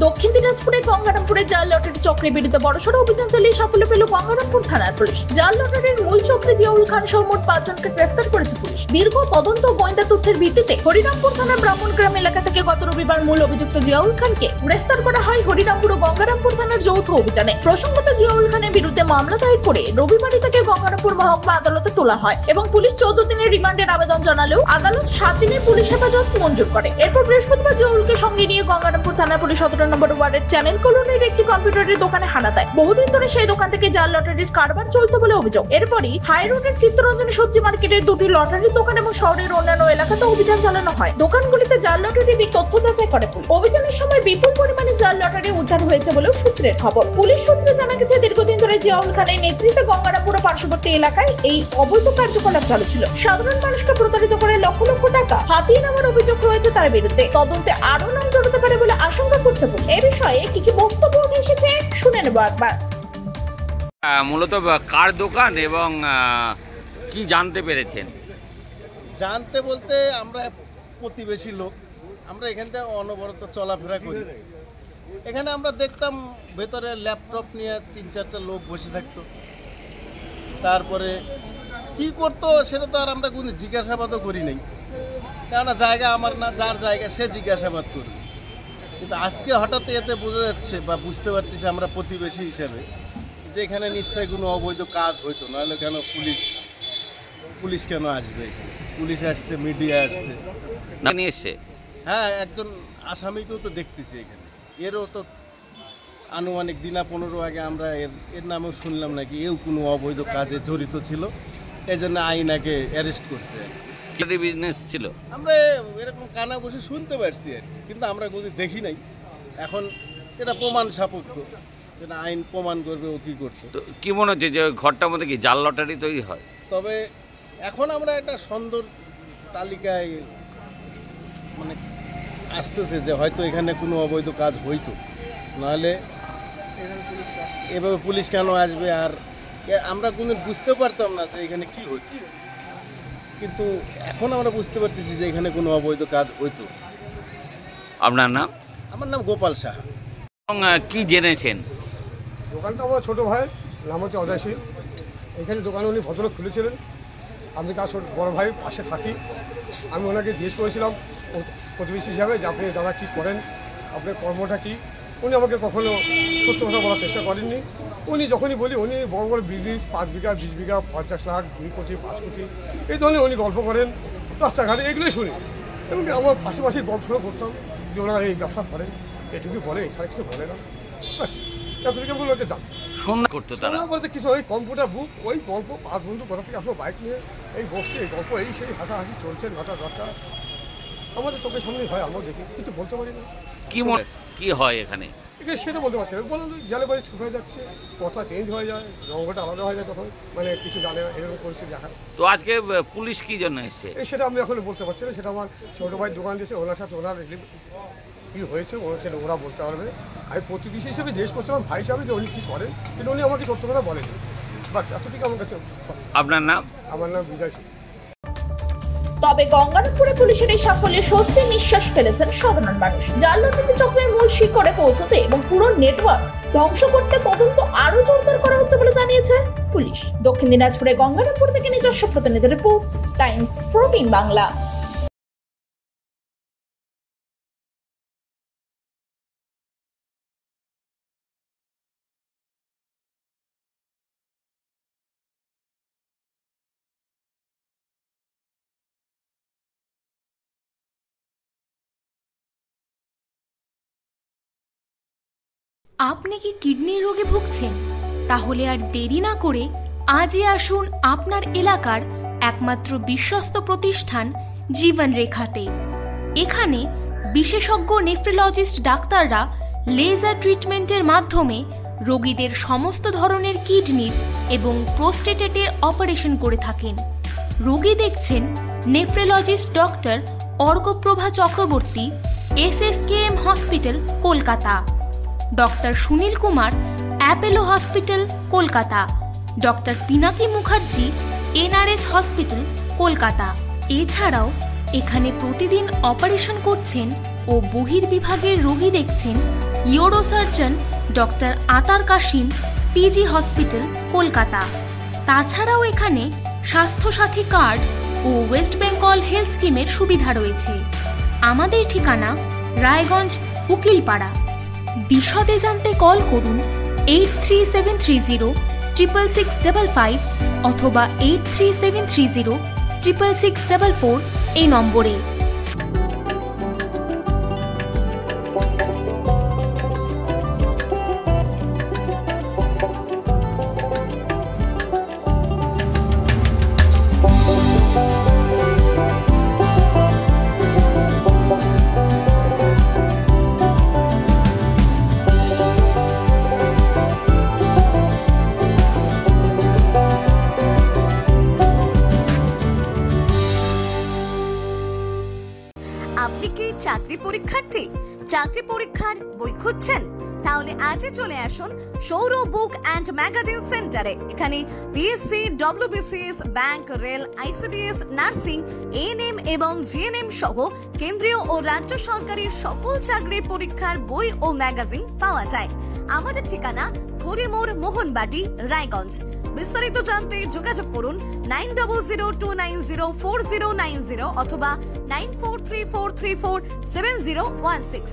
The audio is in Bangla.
দক্ষিণ দিনাজপুরের গঙ্গারামপুরে জাল লটারি চক্রের বিরুদ্ধে বড়সড় অভিযান চালিয়ে সাফল্য পেল গঙ্গারামপুর থানার পুলিশ। জাল লটারির মূল চক্রে জিয়াউল খান সহ মোট 5 জনকে গ্রেফতার করেছে পুলিশ। দীর্ঘ তদন্ত ও গোয়েন্দা তথ্যের ভিত্তিতে হরিরামপুর থানার ব্রাহ্মণগ্রাম এলাকা থেকে গত রবিবার মূল অভিযুক্ত জিয়াউল খানকে গ্রেফতার করা হয় হরিরামপুর ও গঙ্গারামপুর থানার যৌথ অভিযানে। প্রসঙ্গত জিয়াউল খানের বিরুদ্ধে মামলা দায়ের করে রবিবারই তাকে গঙ্গারামপুর মহকুমা আদালতে তোলা হয় এবং পুলিশ 14 দিনের রিমান্ডের আবেদন জানালেও আদালত 7 দিনের পুলিশ হেফাজত মঞ্জুর করে। এরপর বৃহস্পতিবার জিয়াউলকে সঙ্গে নিয়ে গঙ্গারামপুর থানার পুলিশ 17 নম্বর ওয়ার্ডের চ্যানেল কলোনির একটি কম্পিউটারের দোকানে হানা দেয়। বহুদিন ধরে সেই দোকান থেকে জাল লটারির কারবার চলতো বলে অভিযোগ। এরপরই হাই রোডের চিত্তরঞ্জনী সবজি মার্কেটের 2টি লটারির দোকান এবং শহরের অন্যান্য এলাকাতে অভিযান চালানো হয়। দোকানগুলিতে জাল লটারির তথ্য যাচাই করে পুলিশ। অভিযানের সময় বিপুল পরিমাণে জাল লটারি উদ্ধার হয়েছে বলেও সূত্রের খবর। পুলিশ সূত্রে জানা গেছে দীর্ঘদিন ধরে জিয়াউল খানের নেতৃত্বে গঙ্গারামপুর ও পার্শ্ববর্তী এলাকায় এই অবৈধ কার্যকলাপ চালু ছিল। সাধারণ মানুষকে প্রতারিত করে লক্ষ লক্ষ টাকা হাতিয়ে নেওয়ার অভিযোগ রয়েছে তার বিরুদ্ধে। তদন্তে আরো নাম জড়াতে পারে বলে আশঙ্কা করছে পুলিশ। এই বিষয়ে কি বক্তব্য উঠে এসেছে শুনে নেব একবার। মূলত কার দোকান এবং কি জানতে পেরেছেন? জানতে বলতে আমরা প্রতিবেশী লোক, আমরা এখান থেকে অনবরত চলাফেরা করি। এখানে আমরা দেখতাম ভেতরে ল্যাপটপ নিয়ে 3-4টা লোক বসে থাকতো। তারপরে কি করতো সেটা তো আর আমরা কোনো জিজ্ঞাসাবাদও করি নাই, কেননা জায়গা আমার না, যার জায়গা সে জিজ্ঞাসাবাদ করবে। কিন্তু আজকে হঠাৎ এতে বোঝা যাচ্ছে বা বুঝতে পারতেছি আমরা প্রতিবেশী হিসেবে যে এখানে নিশ্চয়ই কোনো অবৈধ কাজ হইতো, নাহলে কেন পুলিশ কেন আসবে? পুলিশ আসছে, মিডিয়া আসছে, হ্যাঁ একজন আসামিকেও তো দেখতেছি এখানে। এরও তো আনুমানিক দিনা 15 আগে আমরা এর নামেও শুনলাম নাকি এও কোনো অবৈধ কাজে জড়িত ছিল, এই জন্য আইন আগে অ্যারেস্ট করছে। বিজনেস ছিল, আমরা এরকম কানা বসে শুনতে পারছি আর কি, কিন্তু আমরা কোনো দেখি নাই। এখন এটা প্রমাণ সাপেক্ষ, যেটা আইন প্রমাণ করবে ও কি করছে। তো কি মনে হচ্ছে যে ঘরটার মধ্যে কি জাল লটারি তৈরি হয়? তবে এখন আমরা একটা সুন্দর তালিকায় মানে আসতেছে যে হয়তো এখানে কোনো অবৈধ কাজ হইতো, নাহলে এভাবে পুলিশ কেন আসবে? আর আমরা কোনো বুঝতে পারতাম না যে এখানে কি হইতো, কিন্তু এখন আমরা বুঝতে পারতেছি যে এখানে কোনো অবৈধ কাজ হইতো। আপনার নাম? আমার নাম গোপাল সাহা। এবং কি জেনেছেন? দোকানটা আমার ছোটো ভাই, নাম হচ্ছে অজয়শীল। এখানে দোকানে উনি ভদ্রলোক খুলেছিলেন, আমি তার বড় ভাই পাশে থাকি। আমি ওনাকে জিজ্ঞেস করেছিলাম প্রতিবেশী হিসাবে যে আপনি দাদা কী করেন, আপনার কর্মটা কী। উনি আমাকে কখনো সত্য কথা বলার চেষ্টা করেননি। উনি যখনই বলি উনি বড় বড় বিজনেস 5 বিঘা 20 বিঘা 50 লাখ 2 কোটি 5 কোটি এই ধরনের উনি গল্প করেন রাস্তাঘাটে, এগুলোই শুনি। এবং আমার পাশাপাশি গল্প করতাম যে ওরা এই ব্যবসা করেন, এটুকু বলে, এছাড়া কিছু বলে না। ব্যাস এতটুকু বলে ওকে দাম সন্ধ্যা করতো তারা বলতে কিছু ওই কম্পিউটার বুক, ওই গল্প 5 বন্ধু কোথা থেকে আসলো বাইক নিয়ে এই বসছে, এই গল্প এই সেই হাঁটাহাঁটি চলছে 9টা 10টা। আমাদের চোখের সামনেই হয়, আমরা দেখি, কিছু বলতে পারি না। কি হয় এখানে? সেটা বলতে পারছি না। বললাম গেলে বাড়ি শুকিয়ে যাচ্ছে, কথা চেঞ্জ হয়ে যায়, রঙটা আলাদা হয়ে যায়, তখন মানে কিছু জানে এরকম পরিস্থিতি দেখা। তো আজকে পুলিশ কি জন্য এসছে সেটা আমি এখন বলতে পারছি না। সেটা আমার ছোটো ভাই দোকান দিয়েছে, ওনার সাথে ওনার কী হয়েছে সেটা ওরা বলতে পারবে। আমি প্রতিবেশী হিসেবে জিজ্ঞেস করছিলাম ভাই হিসাবে যে উনি কী করেন, কিন্তু উনি আমাকে সত্য কথা বলেনি। বাস এতটুকু আমার কাছে। আপনার নাম? আমার নাম বিজয় সিং। তবে গঙ্গারামপুরে পুলিশের এই সাফল্যে স্বস্তি নিঃশ্বাস ফেলেছেন সাধারণ মানুষ। জাল লটারি চক্রের মূল শিকড়ে পৌঁছতে এবং পুরো নেটওয়ার্ক ধ্বংস করতে তদন্ত আরো জোরদার করা হচ্ছে বলে জানিয়েছে পুলিশ। দক্ষিণ দিনাজপুরে গঙ্গারামপুর থেকে নিজস্ব প্রতিনিধি রিপোর্ট, টাইমস 14 বাংলা। আপনি কি কিডনি রোগে ভুগছেন? তাহলে আর দেরি না করে আজই আসুন আপনার এলাকার একমাত্র বিশ্বস্ত প্রতিষ্ঠান জীবন রেখাতে। এখানে বিশেষজ্ঞ নেফ্রোলজিস্ট ডাক্তাররা লেজার ট্রিটমেন্টের মাধ্যমে রোগীদের সমস্ত ধরনের কিডনির এবং প্রোস্টেটের অপারেশন করে থাকেন। রোগী দেখছেন nephrologist doctor Arkaprabha Chakraborty, SSKM hospital, Kolkata. Doctor Sunil Kumar, Apollo hospital, Kolkata. Doctor Pinaki Mukherjee, NRS hospital, Kolkata. এছাড়াও এখানে প্রতিদিন অপারেশন করছেন ও বহির্বিভাগের রোগী দেখছেন ইউরোসার্জন ডক্টর আতার কাশিম, পিজি হসপিটাল, কলকাতা। তাছাড়াও এখানে স্বাস্থ্যসাথী কার্ড ও ওয়েস্ট বেঙ্গল হেলথ স্কিমের সুবিধা রয়েছে। আমাদের ঠিকানা রায়গঞ্জ, উকিলপাড়া। বিশদে জানতে কল করুন 8373306655 অথবা 8373306644 এই নম্বরে। আপনি কি চাকরি পরীক্ষার্থী? চাকরি পরীক্ষার বই খুঁজছেন? তাহলে আজই চলে আসুন সৌরভ বুক অ্যান্ড ম্যাগাজিন সেন্টারে। এখানে PSC, WBCS, bank, rail, ICDS, nursing, ANM এবং জিএনএম সহ কেন্দ্রীয় ও রাজ্য সরকারি সকল চাকরির পরীক্ষার বই ও ম্যাগাজিন পাওয়া যায়। আমাদের ঠিকানা খড়িমোড়, মোহনবাটি, রায়গঞ্জ। বিস্তারিত জানতে যোগাযোগ করুন 9002904090 অথবা 9434347016।